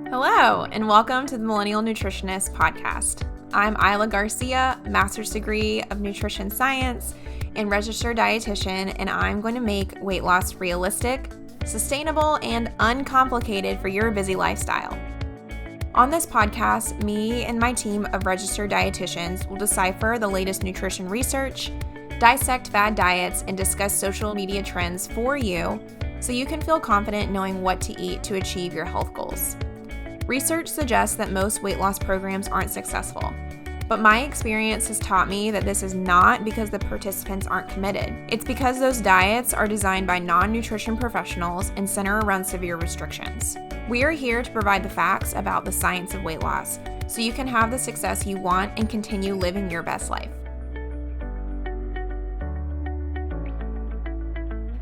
Hello, and welcome to the Millennial Nutritionist Podcast. I'm Isla Garcia, master's degree of nutrition science and registered dietitian, and I'm going to make weight loss realistic, sustainable, and uncomplicated for your busy lifestyle. On this podcast, me and my team of registered dietitians will decipher the latest nutrition research, dissect fad diets, and discuss social media trends for you so you can feel confident knowing what to eat to achieve your health goals. Research suggests that most weight loss programs aren't successful, but my experience has taught me that this is not because the participants aren't committed. It's because those diets are designed by non-nutrition professionals and center around severe restrictions. We are here to provide the facts about the science of weight loss so you can have the success you want and continue living your best life.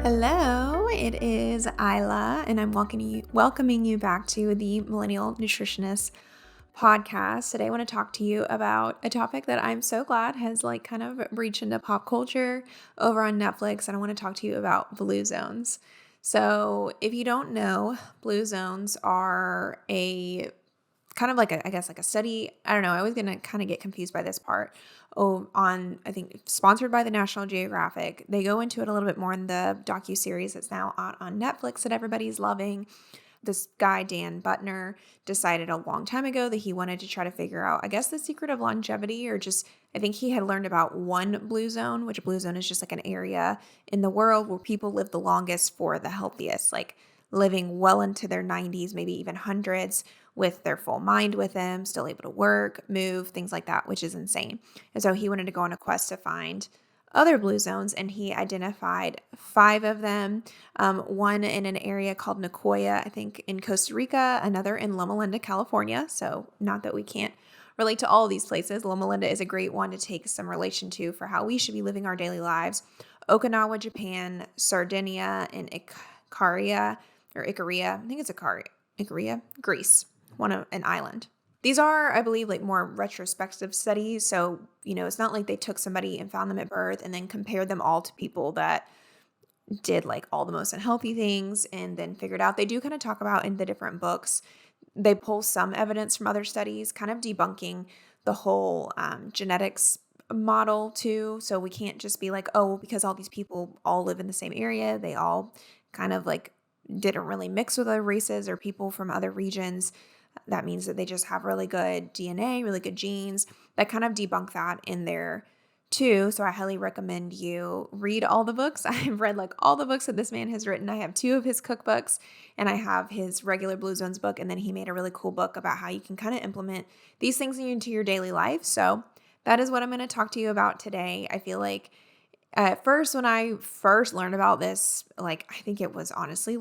Hello, it is Isla, and I'm welcoming you back to the Millennial Nutritionist Podcast. Today I want to talk to you about a topic that I'm so glad has kind of reached into pop culture over on Netflix, and I want to talk to you about blue zones. So if you don't know, blue zones are a kind of like a study. I don't know. I was going to kind of get confused by this part. I think sponsored by the National Geographic. They go into it a little bit more in the docuseries that's now out on Netflix that everybody's loving. This guy, Dan Buettner, decided a long time ago that he wanted to try to figure out, I guess, the secret of longevity, or just, I think he had learned about one blue zone, which a blue zone is just like an area in the world where people live the longest for the healthiest, like living well into their 90s, maybe even hundreds, with their full mind with them, still able to work, move, things like that, which is insane. And so he wanted to go on a quest to find other blue zones, and he identified 5 of them, one in an area called Nicoya, I think in Costa Rica, another in Loma Linda, California. So not that we can't relate to all of these places. Loma Linda is a great one to take some relation to for how we should be living our daily lives. Okinawa, Japan, Sardinia, and Ikaria, I think it's Ikaria, Greece, an island. These are, I believe, more retrospective studies. So, it's not like they took somebody and found them at birth and then compared them all to people that did all the most unhealthy things and then figured out. They do kind of talk about in the different books, they pull some evidence from other studies, kind of debunking the whole genetics model too. So we can't just be because all these people all live in the same area, they all kind of didn't really mix with other races or people from other regions. That means that they just have really good DNA, really good genes. That kind of debunk that in there too. So I highly recommend you read all the books. I've read all the books that this man has written. I have 2 of his cookbooks and I have his regular Blue Zones book. And then he made a really cool book about how you can kind of implement these things into your daily life. So that is what I'm going to talk to you about today. I feel like at first, when I first learned about this, I think it was honestly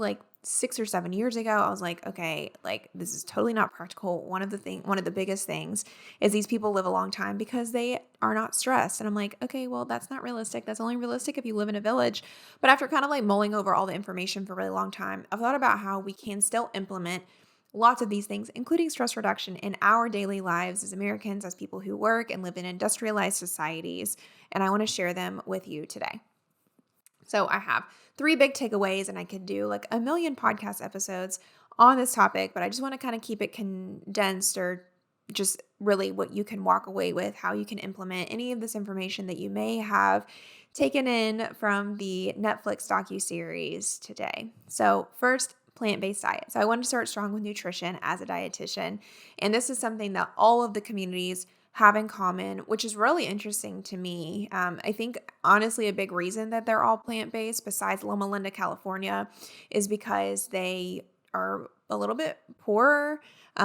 6 or 7 years ago, I was okay, this is totally not practical. One of the biggest things is these people live a long time because they are not stressed. And I'm okay, well, that's not realistic. That's only realistic if you live in a village. But after kind of mulling over all the information for a really long time, I've thought about how we can still implement lots of these things, including stress reduction in our daily lives as Americans, as people who work and live in industrialized societies. And I want to share them with you today. So I have 3 big takeaways, and I could do a million podcast episodes on this topic, but I just want to kind of keep it condensed, or just really what you can walk away with, how you can implement any of this information that you may have taken in from the Netflix docuseries today. So first, plant-based diet. So I wanted to start strong with nutrition as a dietitian, and this is something that all of the communities have in common, which is really interesting to me. I think, honestly, a big reason that they're all plant-based, besides Loma Linda, California, is because they are a little bit poorer.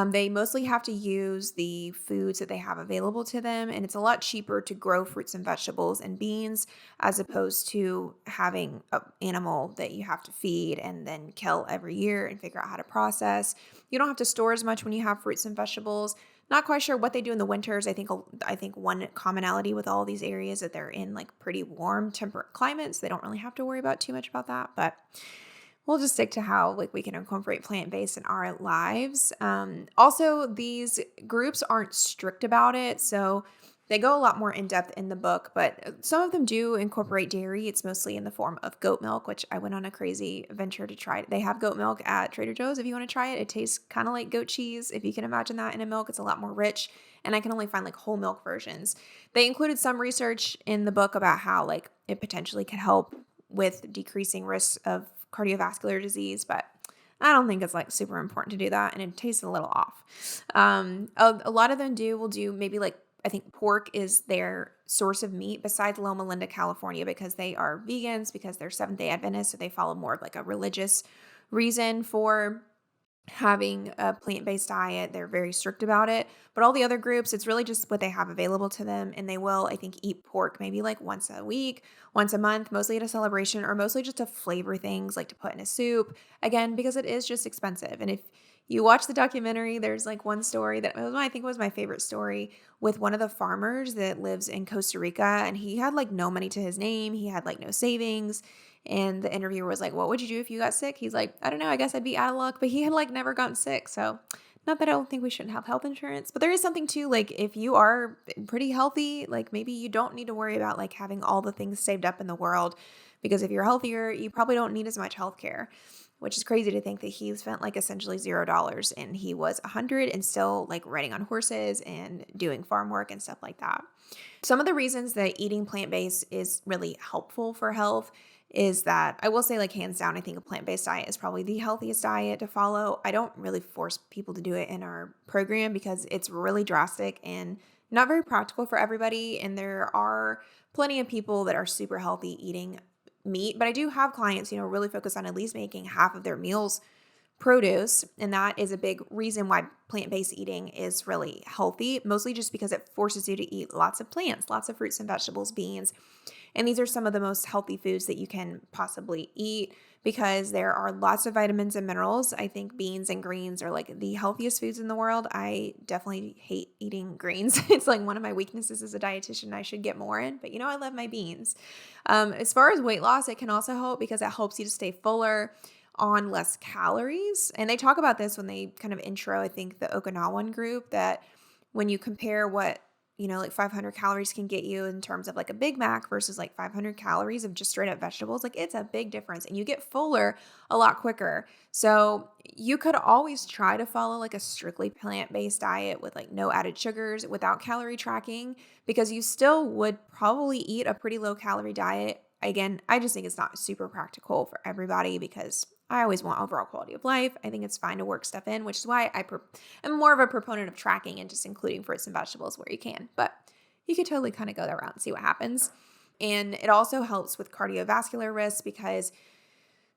They mostly have to use the foods that they have available to them, and it's a lot cheaper to grow fruits and vegetables and beans as opposed to having an animal that you have to feed and then kill every year and figure out how to process. You don't have to store as much when you have fruits and vegetables. Not quite sure what they do in the winters. I think one commonality with all these areas that they're in pretty warm, temperate climates. They don't really have to worry about too much about that, but we'll just stick to how we can incorporate plant-based in our lives. Also, these groups aren't strict about it. So They go a lot more in depth in the book, but some of them do incorporate dairy. It's mostly in the form of goat milk, which I went on a crazy venture to try. They have goat milk at Trader Joe's if you want to try it. It tastes kind of like goat cheese. If you can imagine that in a milk, it's a lot more rich. And I can only find like whole milk versions. They included some research in the book about how like it potentially could help with decreasing risks of cardiovascular disease, but I don't think it's like super important to do that, and it tastes a little off. A lot of them will do maybe like, I think pork is their source of meat besides Loma Linda, California, because they are vegans, because they're Seventh-day Adventists, so they follow more of like a religious reason for having a plant-based diet. They're very strict about it. But all the other groups, it's really just what they have available to them. And they will, I think, eat pork maybe like once a week, once a month, mostly at a celebration, or mostly just to flavor things, like to put in a soup. Again, because it is just expensive. And if you watch the documentary, there's like one story that I think was my favorite story, with one of the farmers that lives in Costa Rica. And he had like no money to his name. He had like no savings. And the interviewer was like, what would you do if you got sick? He's like, I don't know. I guess I'd be out of luck. But he had like never gotten sick. So not that I don't think we shouldn't have health insurance, but there is something too, like if you are pretty healthy, like maybe you don't need to worry about like having all the things saved up in the world, because if you're healthier, you probably don't need as much health care, which is crazy to think that he spent like essentially $0 and he was 100 and still like riding on horses and doing farm work and stuff like that. Some of the reasons that eating plant-based is really helpful for health is that, I will say, like hands down, I think a plant-based diet is probably the healthiest diet to follow. I don't really force people to do it in our program because it's really drastic and not very practical for everybody. And there are plenty of people that are super healthy eating meat, but I do have clients, really focus on at least making half of their meals produce. And that is a big reason why plant-based eating is really healthy, mostly just because it forces you to eat lots of plants, lots of fruits and vegetables, beans. And these are some of the most healthy foods that you can possibly eat because there are lots of vitamins and minerals. I think beans and greens are like the healthiest foods in the world. I definitely hate eating greens. It's like one of my weaknesses as a dietitian. I should get more in, but I love my beans. As far as weight loss, it can also help because it helps you to stay fuller on less calories. And they talk about this when they kind of intro, I think, the Okinawan group, that when you compare what like 500 calories can get you in terms of like a Big Mac versus like 500 calories of just straight up vegetables, like it's a big difference and you get fuller a lot quicker. So you could always try to follow like a strictly plant-based diet with like no added sugars without calorie tracking, because you still would probably eat a pretty low calorie diet. Again, I just think it's not super practical for everybody because I always want overall quality of life. I think it's fine to work stuff in, which is why I'm more of a proponent of tracking and just including fruits and vegetables where you can. But you could totally kind of go that route and see what happens. And it also helps with cardiovascular risk because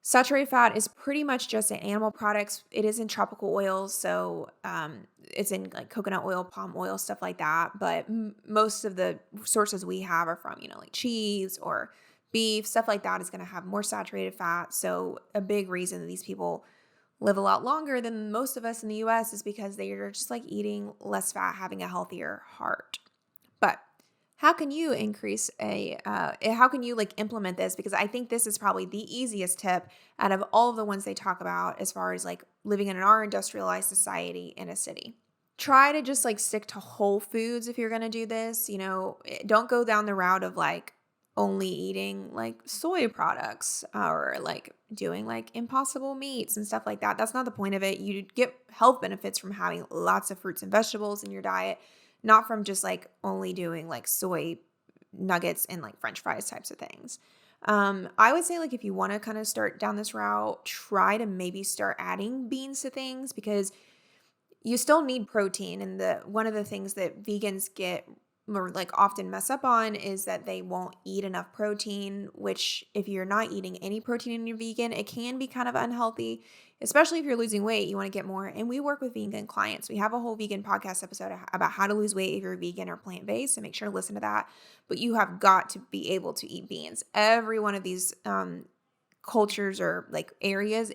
saturated fat is pretty much just in animal products. It is in tropical oils, so it's in like coconut oil, palm oil, stuff like that. But most of the sources we have are from, like cheese or beef, stuff like that is going to have more saturated fat. So a big reason that these people live a lot longer than most of us in the US is because they are just like eating less fat, having a healthier heart. But how can you how can you like implement this? Because I think this is probably the easiest tip out of all of the ones they talk about as far as like living in our industrialized society in a city. Try to just like stick to whole foods if you're going to do this. Don't go down the route of like only eating like soy products or like doing like impossible meats and stuff like that. That's not the point of it. You get health benefits from having lots of fruits and vegetables in your diet, not from just like only doing like soy nuggets and like French fries types of things. I would say like if you want to kind of start down this route, try to maybe start adding beans to things because you still need protein. And one of the things that vegans get or like often mess up on is that they won't eat enough protein, which if you're not eating any protein and you're vegan, it can be kind of unhealthy, especially if you're losing weight, you want to get more. And we work with vegan clients. We have a whole vegan podcast episode about how to lose weight if you're vegan or plant-based, so make sure to listen to that. But you have got to be able to eat beans. Every one of these cultures or like areas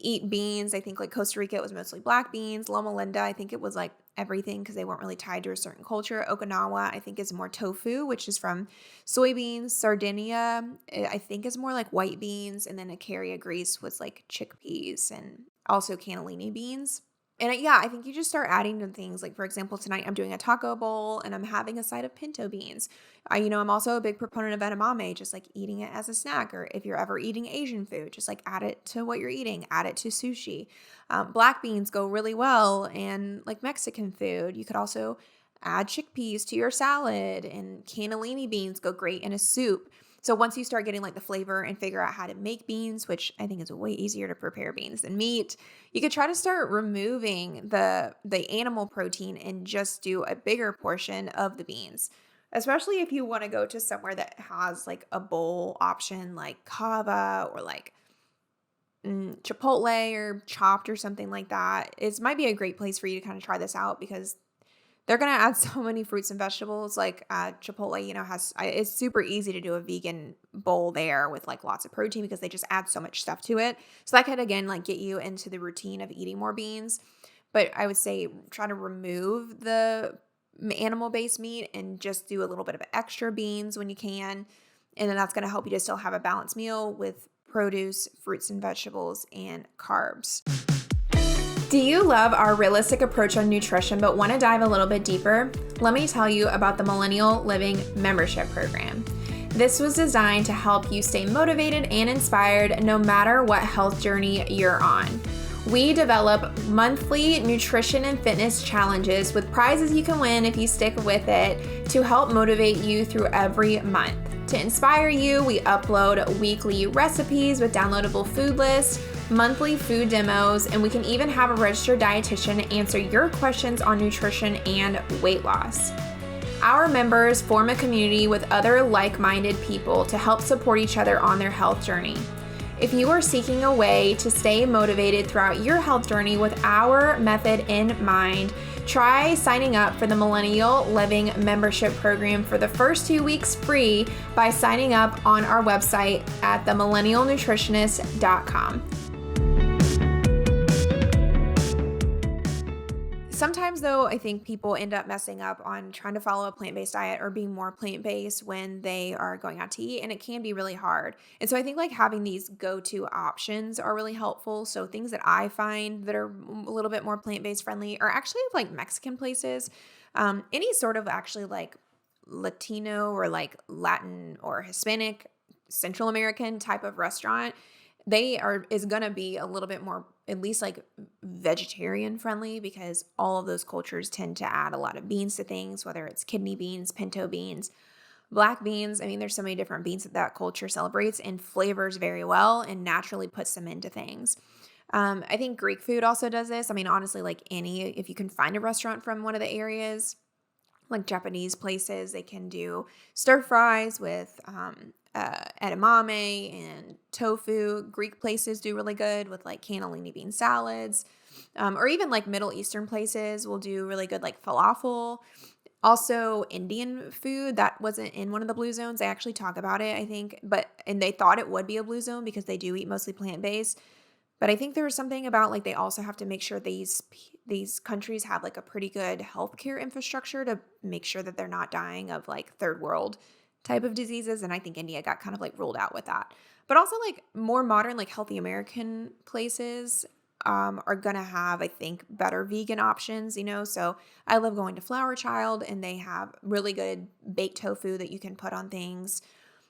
eat beans. I think like Costa Rica, it was mostly black beans. Loma Linda, I think it was like everything because they weren't really tied to a certain culture. Okinawa, I think, is more tofu, which is from soybeans. Sardinia, I think, is more like white beans. And then Icaria, Greece, was like chickpeas and also cannellini beans. And yeah, I think you just start adding to things. Like, for example, tonight I'm doing a taco bowl and I'm having a side of pinto beans. I'm also a big proponent of edamame, just like eating it as a snack. Or if you're ever eating Asian food, just like add it to what you're eating, add it to sushi. Black beans go really well, and like Mexican food. You could also add chickpeas to your salad, and cannellini beans go great in a soup. So once you start getting like the flavor and figure out how to make beans, which I think is way easier to prepare beans than meat, you could try to start removing the animal protein and just do a bigger portion of the beans. Especially if you want to go to somewhere that has like a bowl option like kava or like Chipotle or Chopped or something like that. It might be a great place for you to kind of try this out because they're going to add so many fruits and vegetables. Like Chipotle, it's super easy to do a vegan bowl there with like lots of protein because they just add so much stuff to it. So that could, again, like get you into the routine of eating more beans. But I would say try to remove the animal-based meat and just do a little bit of extra beans when you can. And then that's going to help you to still have a balanced meal with produce, fruits and vegetables, and carbs. Do you love our realistic approach on nutrition but want to dive a little bit deeper? Let me tell you about the Millennial Living Membership Program. This was designed to help you stay motivated and inspired no matter what health journey you're on. We develop monthly nutrition and fitness challenges with prizes you can win if you stick with it to help motivate you through every month. To inspire you, we upload weekly recipes with downloadable food lists, monthly food demos, and we can even have a registered dietitian answer your questions on nutrition and weight loss. Our members form a community with other like-minded people to help support each other on their health journey. If you are seeking a way to stay motivated throughout your health journey with our method in mind, try signing up for the Millennial Living Membership Program for the first 2 weeks free by signing up on our website at themillennialnutritionist.com. Sometimes, though, I think people end up messing up on trying to follow a plant-based diet or being more plant-based when they are going out to eat, and it can be really hard. And so I think like having these go-to options are really helpful. So things that I find that are a little bit more plant-based friendly are actually like Mexican places. Any sort of actually like Latino or like Latin or Hispanic, Central American type of restaurant is going to be a little bit more, at least like vegetarian friendly, because all of those cultures tend to add a lot of beans to things, whether it's kidney beans, pinto beans, black beans. I mean, there's so many different beans that culture celebrates and flavors very well and naturally puts them into things. I think Greek food also does this. I mean, honestly, like if you can find a restaurant from one of the areas, like Japanese places, they can do stir fries with edamame and tofu. Greek places do really good with like cannellini bean salads, or even like Middle Eastern places will do really good like falafel. Also, Indian food that wasn't in one of the blue zones. They actually talk about it, I think, and they thought it would be a blue zone because they do eat mostly plant-based. But I think there was something about like they also have to make sure these countries have like a pretty good healthcare infrastructure to make sure that they're not dying of like third world type of diseases. And I think India got kind of like ruled out with that. But also like more modern, like healthy American places are going to have, I think, better vegan options, So I love going to Flower Child and they have really good baked tofu that you can put on things.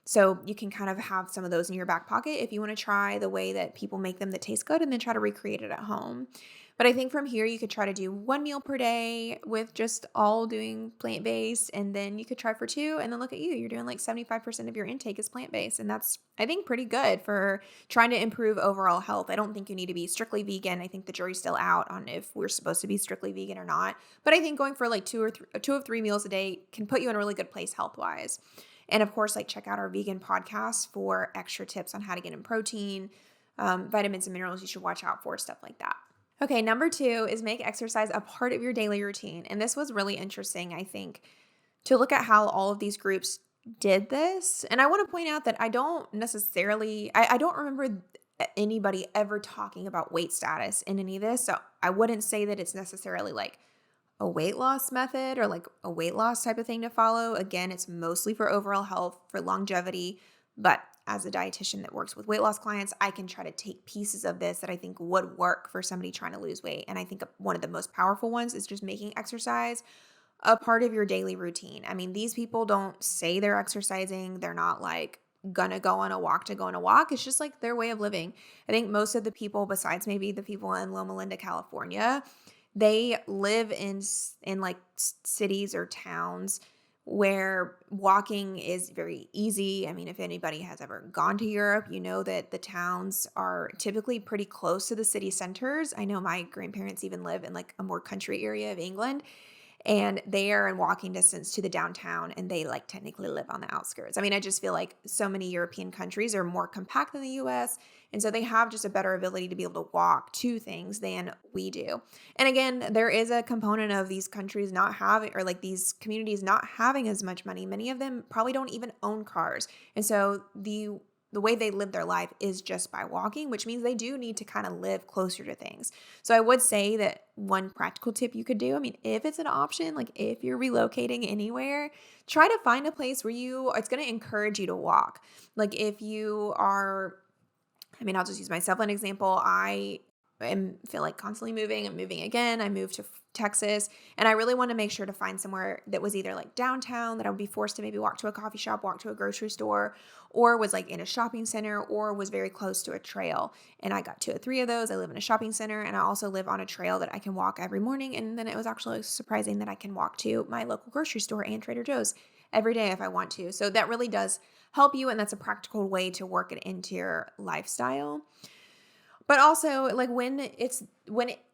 So you can kind of have some of those in your back pocket if you want to try the way that people make them that taste good and then try to recreate it at home. But I think from here, you could try to do 1 meal per day with just all doing plant-based, and then you could try for 2, and then look at you. You're doing like 75% of your intake is plant-based, and that's, I think, pretty good for trying to improve overall health. I don't think you need to be strictly vegan. I think the jury's still out on if we're supposed to be strictly vegan or not. But I think going for like 2 of 3 meals a day can put you in a really good place health-wise. And of course, like check out our vegan podcast for extra tips on how to get in protein, vitamins and minerals you should watch out for, stuff like that. Okay, number 2 is make exercise a part of your daily routine. And this was really interesting, I think, to look at how all of these groups did this. And I want to point out that I don't remember anybody ever talking about weight status in any of this. So I wouldn't say that it's necessarily like a weight loss method or like a weight loss type of thing to follow. Again, it's mostly for overall health, for longevity, but as a dietitian that works with weight loss clients, I can try to take pieces of this that I think would work for somebody trying to lose weight. And I think one of the most powerful ones is just making exercise a part of your daily routine. I mean, these people don't say they're exercising. They're not like gonna go on a walk to go on a walk. It's just like their way of living. I think most of the people, besides maybe the people in Loma Linda, California, they live in like cities or towns where walking is very easy. I mean, if anybody has ever gone to Europe, you know that the towns are typically pretty close to the city centers. I know my grandparents even live in like a more country area of England, and they are in walking distance to the downtown, and they like technically live on the outskirts. I mean, I just feel like so many European countries are more compact than the US, and so they have just a better ability to be able to walk to things than we do. And again, there is a component of these countries not having, or like these communities not having as much money. Many of them probably don't even own cars. And so the way they live their life is just by walking, which means they do need to kind of live closer to things. So I would say that one practical tip you could do, I mean, if it's an option, like if you're relocating anywhere, try to find a place where it's going to encourage you to walk. Like if you are, I mean, I'll just use myself as an example. Feel like constantly moving. I'm moving again. I moved to Texas, and I really want to make sure to find somewhere that was either like downtown that I would be forced to maybe walk to a coffee shop, walk to a grocery store, or was like in a shopping center, or was very close to a trail. And I got 2 or 3 of those. I live in a shopping center, and I also live on a trail that I can walk every morning. And then it was actually surprising that I can walk to my local grocery store and Trader Joe's every day if I want to. So that really does help you, and that's a practical way to work it into your lifestyle. But also, like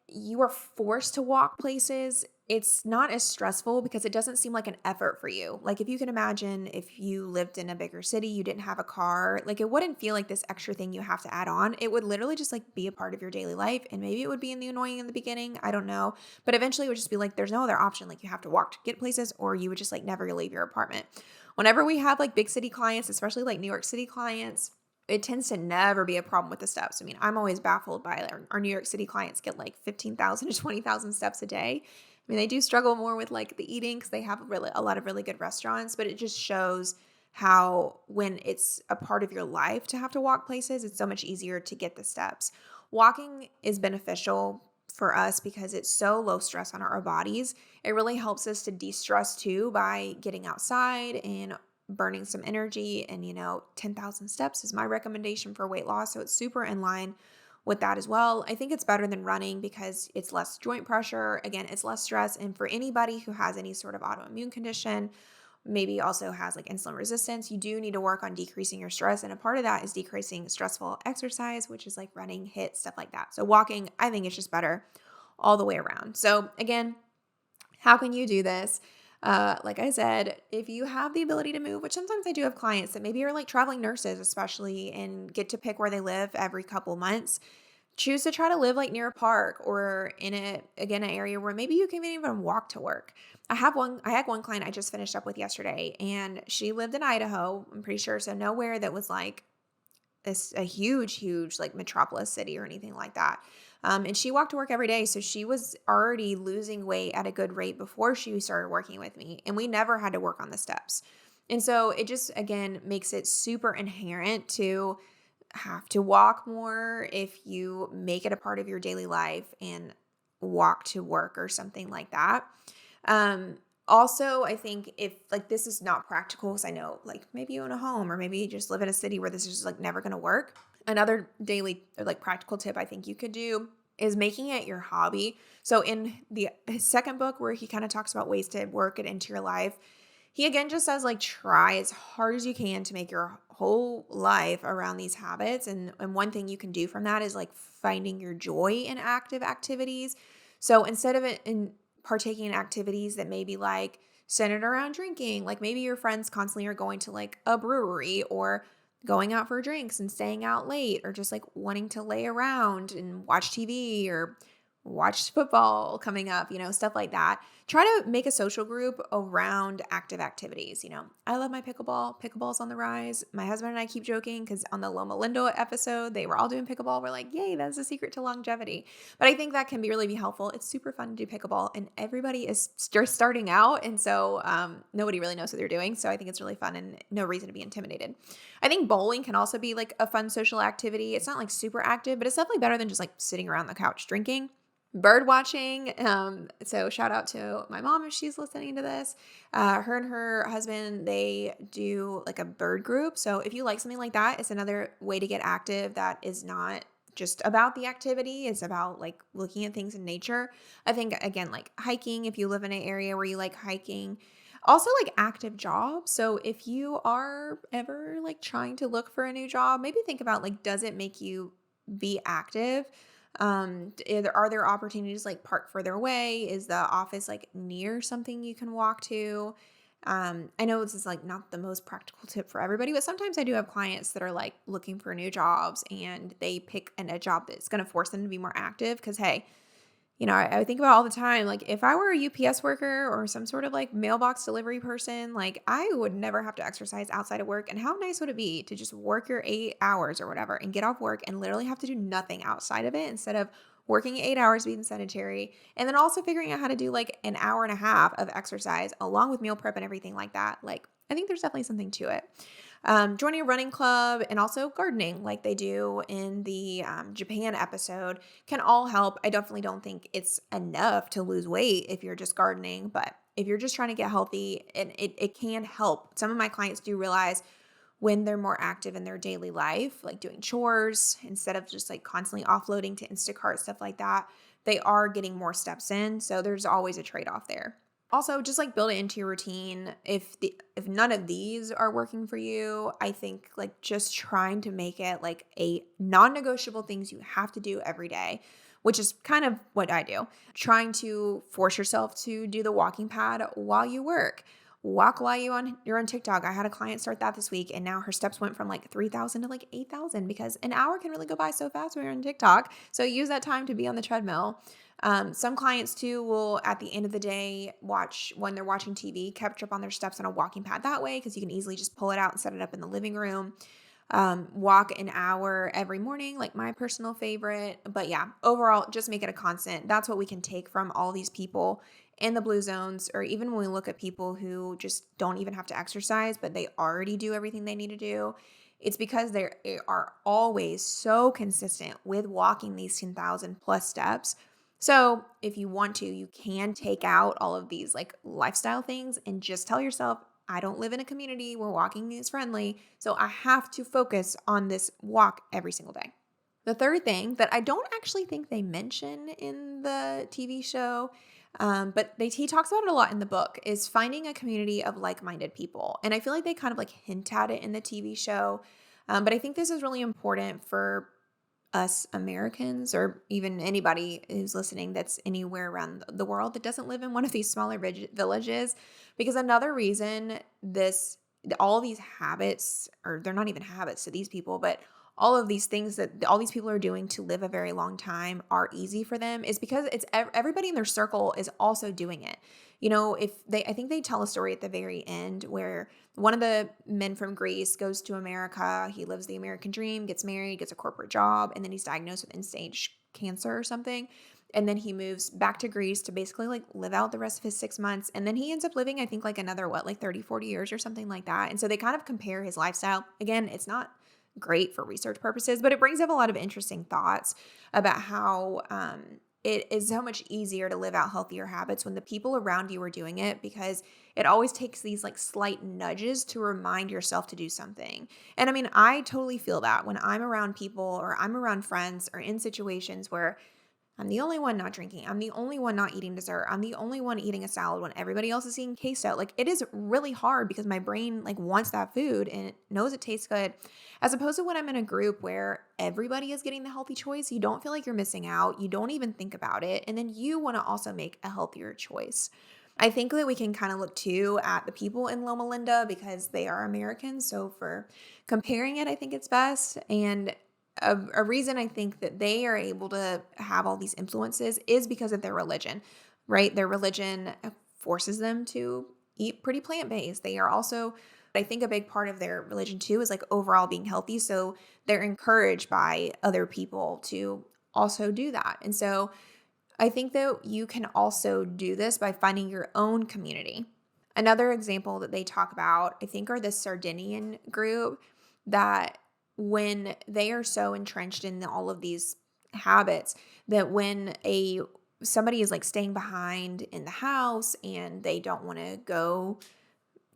you are forced to walk places, it's not as stressful because it doesn't seem like an effort for you. Like if you can imagine if you lived in a bigger city, you didn't have a car, like it wouldn't feel like this extra thing you have to add on. It would literally just like be a part of your daily life. And maybe it would be annoying in the beginning. I don't know. But eventually it would just be like, there's no other option. Like you have to walk to get places, or you would just like never leave your apartment. Whenever we have like big city clients, especially like New York City clients, it tends to never be a problem with the steps. I mean, I'm always baffled by our New York City clients get like 15,000 to 20,000 steps a day. I mean, they do struggle more with like the eating because they have a lot of really good restaurants, but it just shows how when it's a part of your life to have to walk places, it's so much easier to get the steps. Walking is beneficial for us because it's so low stress on our bodies. It really helps us to de-stress too by getting outside and burning some energy. And 10,000 steps is my recommendation for weight loss, so it's super in line with that as well. I think it's better than running because it's less joint pressure. Again, it's less stress. And for anybody who has any sort of autoimmune condition, maybe also has like insulin resistance, you do need to work on decreasing your stress. And a part of that is decreasing stressful exercise, which is like running, HIIT, stuff like that. So walking, I think it's just better all the way around. So again, how can you do this? Like I said, if you have the ability to move, which sometimes I do have clients that maybe are like traveling nurses, especially, and get to pick where they live every couple months, choose to try to live like near a park or in an area where maybe you can even walk to work. I had one client I just finished up with yesterday, and she lived in Idaho, I'm pretty sure. So nowhere that was like a huge like metropolis city or anything like that. And she walked to work every day. So she was already losing weight at a good rate before she started working with me. And we never had to work on the steps. And so it just, again, makes it super inherent to have to walk more if you make it a part of your daily life and walk to work or something like that. Also, I think if like this is not practical, because I know like maybe you own a home or maybe you just live in a city where this is just like never going to work. Another daily or like practical tip I think you could do is making it your hobby. So in his second book, where he kind of talks about ways to work it into your life, he again just says like try as hard as you can to make your whole life around these habits. And one thing you can do from that is like finding your joy in active activities. So instead of partaking in activities that may be like centered around drinking, like maybe your friends constantly are going to like a brewery or going out for drinks and staying out late, or just like wanting to lay around and watch TV or watch football coming up, stuff like that. try to make a social group around active activities. I love my pickleball. Pickleball's on the rise. My husband and I keep joking because on the Loma Linda episode, they were all doing pickleball. We're like, yay, that's the secret to longevity. But I think that can really be helpful. It's super fun to do pickleball, and everybody is just starting out. And so nobody really knows what they're doing. So I think it's really fun and no reason to be intimidated. I think bowling can also be like a fun social activity. It's not like super active, but it's definitely better than just like sitting around the couch drinking. Bird watching. So shout out to my mom if she's listening to this. Her and her husband, they do like a bird group. So if you like something like that, it's another way to get active that is not just about the activity. It's about like looking at things in nature. I think again, like hiking, if you live in an area where you like hiking, also like active jobs. So if you are ever like trying to look for a new job, maybe think about like, does it make you be active? Are there opportunities like park further away? Is the office like near something you can walk to? I know this is like not the most practical tip for everybody, but sometimes I do have clients that are like looking for new jobs and they pick a job that's going to force them to be more active. Cause hey, I think about all the time, like if I were a UPS worker or some sort of like mailbox delivery person, like I would never have to exercise outside of work. And how nice would it be to just work your 8 hours or whatever and get off work and literally have to do nothing outside of it instead of working 8 hours being sedentary and then also figuring out how to do like an hour and a half of exercise along with meal prep and everything like that. Like I think there's definitely something to it. Joining a running club and also gardening like they do in the Japan episode can all help. I definitely don't think it's enough to lose weight if you're just gardening, but if you're just trying to get healthy, it can help. Some of my clients do realize when they're more active in their daily life, like doing chores instead of just like constantly offloading to Instacart, stuff like that, they are getting more steps in. So there's always a trade-off there. Also, just like build it into your routine. If none of these are working for you, I think like just trying to make it like a non-negotiable things you have to do every day, which is kind of what I do. Trying to force yourself to do the walking pad while you work. Walk while you're on TikTok. I had a client start that this week, and now her steps went from like 3,000 to like 8,000 because an hour can really go by so fast when you're on TikTok. So use that time to be on the treadmill. Some clients too will at the end of the day when they're watching TV, catch up on their steps on a walking pad that way because you can easily just pull it out and set it up in the living room. Walk an hour every morning, like my personal favorite. But yeah, overall, just make it a constant. That's what we can take from all these people in the blue zones, or even when we look at people who just don't even have to exercise, but they already do everything they need to do. It's because they are always so consistent with walking these 10,000 plus steps. So if you want to, you can take out all of these like lifestyle things and just tell yourself, I don't live in a community where walking is friendly, so I have to focus on this walk every single day. The third thing that I don't actually think they mention in the TV show, but he talks about it a lot in the book, is finding a community of like-minded people. And I feel like they kind of like hint at it in the TV show, but I think this is really important for us Americans or even anybody who's listening that's anywhere around the world that doesn't live in one of these smaller villages. Because another reason all these habits, or they're not even habits to these people, but all of these things that all these people are doing to live a very long time are easy for them is because it's everybody in their circle is also doing it. I think they tell a story at the very end where one of the men from Greece goes to America. He lives the American dream, gets married, gets a corporate job, and then he's diagnosed with end-stage cancer or something. And then he moves back to Greece to basically like live out the rest of his 6 months. And then he ends up living, I think like another, 30, 40 years or something like that. And so they kind of compare his lifestyle. Again, it's not great for research purposes, but it brings up a lot of interesting thoughts about how it is so much easier to live out healthier habits when the people around you are doing it, because it always takes these like slight nudges to remind yourself to do something. And I mean, I totally feel that when I'm around people or I'm around friends or in situations where I'm the only one not drinking, I'm the only one not eating dessert, I'm the only one eating a salad when everybody else is eating queso. Like it is really hard because my brain like wants that food and it knows it tastes good. As opposed to when I'm in a group where everybody is getting the healthy choice, you don't feel like you're missing out. You don't even think about it. And then you want to also make a healthier choice. I think that we can kind of look too at the people in Loma Linda because they are Americans. So for comparing it, I think it's best. And a reason I think that they are able to have all these influences is because of their religion. right? Their religion forces them to eat pretty plant-based. They are also, I think a big part of their religion too is like overall being healthy. So they're encouraged by other people to also do that. And so I think that you can also do this by finding your own community. Another example that they talk about, I think, are the Sardinian group that when they are so entrenched in all of these habits that when a somebody is like staying behind in the house and they don't want to go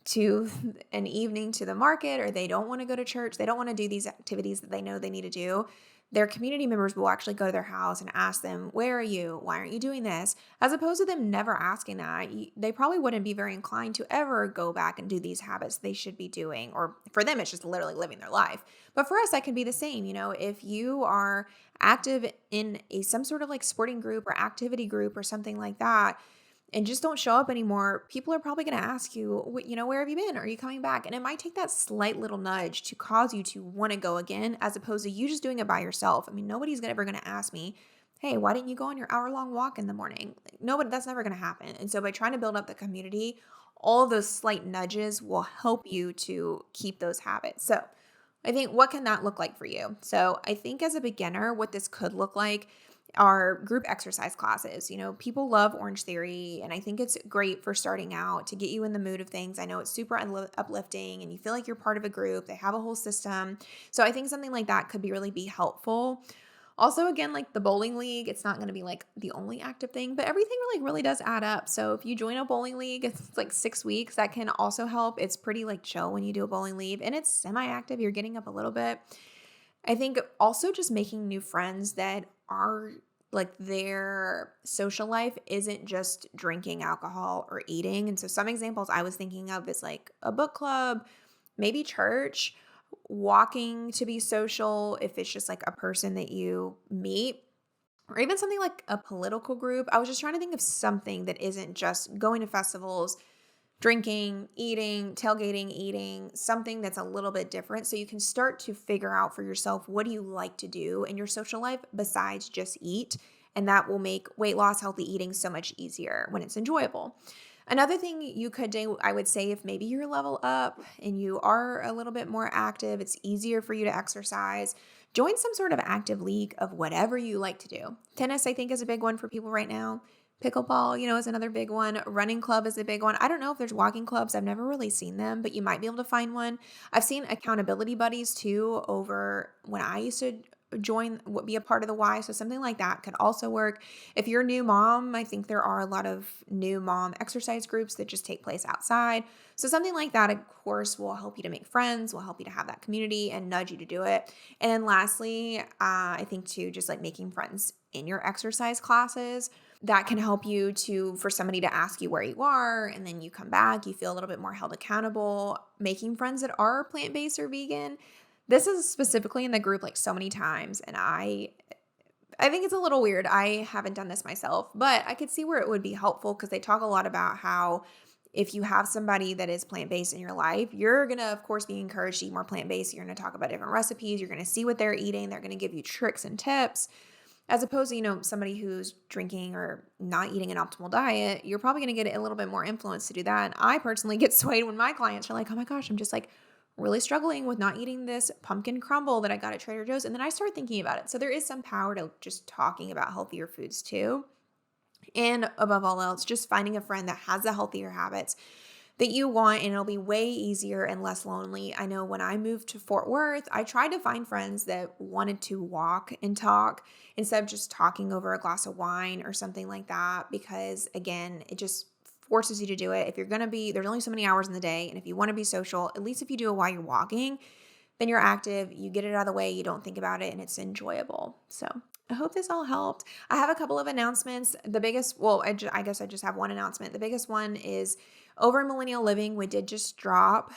to an evening to the market or they don't want to go to church, they don't want to do these activities that they know they need to do, their community members will actually go to their house and ask them, where are you? Why aren't you doing this? As opposed to them never asking that, they probably wouldn't be very inclined to ever go back and do these habits they should be doing. Or for them, it's just literally living their life. But for us, that can be the same. If you are active in some sort of like sporting group or activity group or something like that, and just don't show up anymore, people are probably going to ask you, where have you been? Are you coming back? And it might take that slight little nudge to cause you to want to go again, as opposed to you just doing it by yourself. I mean, nobody's ever going to ask me, hey, why didn't you go on your hour-long walk in the morning? Like, nobody, that's never going to happen. And so by trying to build up the community, all of those slight nudges will help you to keep those habits. So I think, what can that look like for you? So I think as a beginner, what this could look like are group exercise classes. People love Orange Theory, and I think it's great for starting out to get you in the mood of things. I know it's super uplifting, and you feel like you're part of a group. They have a whole system. So I think something like that could really be helpful. Also, again, like the bowling league, it's not going to be like the only active thing, but everything really does add up. So if you join a bowling league, it's like 6 weeks. That can also help. It's pretty like chill when you do a bowling league, and it's semi-active. You're getting up a little bit. I think also just making new friends that are like their social life isn't just drinking alcohol or eating. And so some examples I was thinking of is like a book club, maybe church, walking to be social if it's just like a person that you meet, or even something like a political group. I was just trying to think of something that isn't just going to festivals, drinking, eating, tailgating, eating, something that's a little bit different. So you can start to figure out for yourself, what do you like to do in your social life besides just eat? And that will make weight loss, healthy eating so much easier when it's enjoyable. Another thing you could do, I would say, if maybe you're level up and you are a little bit more active, it's easier for you to exercise, join some sort of active league of whatever you like to do. Tennis, I think, is a big one for people right now. Pickleball, is another big one. Running club is a big one. I don't know if there's walking clubs. I've never really seen them, but you might be able to find one. I've seen accountability buddies too over when I used to be a part of the Y. So something like that could also work. If you're a new mom, I think there are a lot of new mom exercise groups that just take place outside. So something like that, of course, will help you to make friends, will help you to have that community and nudge you to do it. And then lastly, I think too, just like making friends in your exercise classes. That can help you for somebody to ask you where you are, and then you come back, you feel a little bit more held accountable. Making friends that are plant-based or vegan. This is specifically in the group like so many times, and I think it's a little weird. I haven't done this myself, but I could see where it would be helpful because they talk a lot about how if you have somebody that is plant-based in your life, you're going to, of course, be encouraged to eat more plant-based. You're going to talk about different recipes. You're going to see what they're eating. They're going to give you tricks and tips. As opposed to, somebody who's drinking or not eating an optimal diet, you're probably going to get a little bit more influence to do that. And I personally get swayed when my clients are like, oh my gosh, I'm just like really struggling with not eating this pumpkin crumble that I got at Trader Joe's. And then I start thinking about it. So there is some power to just talking about healthier foods too. And above all else, just finding a friend that has the healthier habits that you want, and it'll be way easier and less lonely. I know when I moved to Fort Worth, I tried to find friends that wanted to walk and talk instead of just talking over a glass of wine or something like that, because again, it just forces you to do it. If you're going to there's only so many hours in the day, and if you want to be social, at least if you do it while you're walking, then you're active, you get it out of the way, you don't think about it, and it's enjoyable. So I hope this all helped. I have a couple of announcements. The biggest, I guess I just have one announcement. The biggest one is over in Millennial Living, we did just drop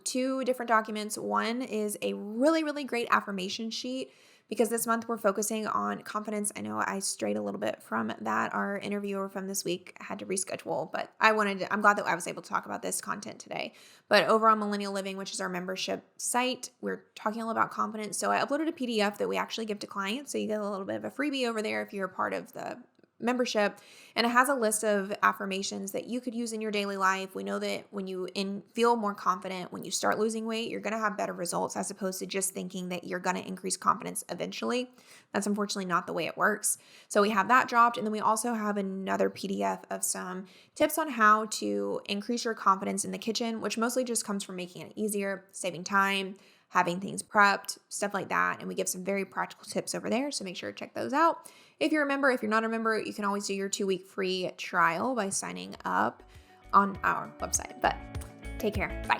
2 different documents. One is a really great affirmation sheet, because this month we're focusing on confidence. I know I strayed a little bit from that. Our interviewer from this week had to reschedule, but I'm glad that I was able to talk about this content today. But over on Millennial Living, which is our membership site, we're talking all about confidence. So I uploaded a PDF that we actually give to clients. So you get a little bit of a freebie over there if you're a part of the membership, and it has a list of affirmations that you could use in your daily life. We know that when you feel more confident, when you start losing weight, you're going to have better results as opposed to just thinking that you're going to increase confidence eventually. That's unfortunately not the way it works. So we have that dropped, and then we also have another PDF of some tips on how to increase your confidence in the kitchen, which mostly just comes from making it easier, saving time, having things prepped, stuff like that. And we give some very practical tips over there. So make sure to check those out. If you're a member, if you're not a member, you can always do your 2-week free trial by signing up on our website. But take care. Bye.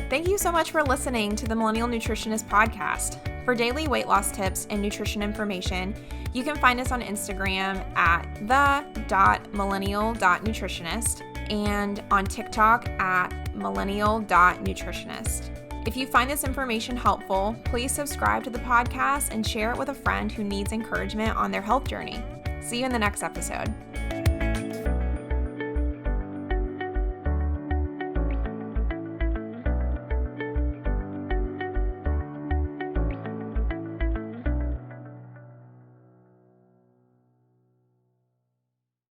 Thank you so much for listening to the Millennial Nutritionist Podcast. For daily weight loss tips and nutrition information, you can find us on Instagram at the.millennial.nutritionist and on TikTok at millennial.nutritionist. If you find this information helpful, please subscribe to the podcast and share it with a friend who needs encouragement on their health journey. See you in the next episode.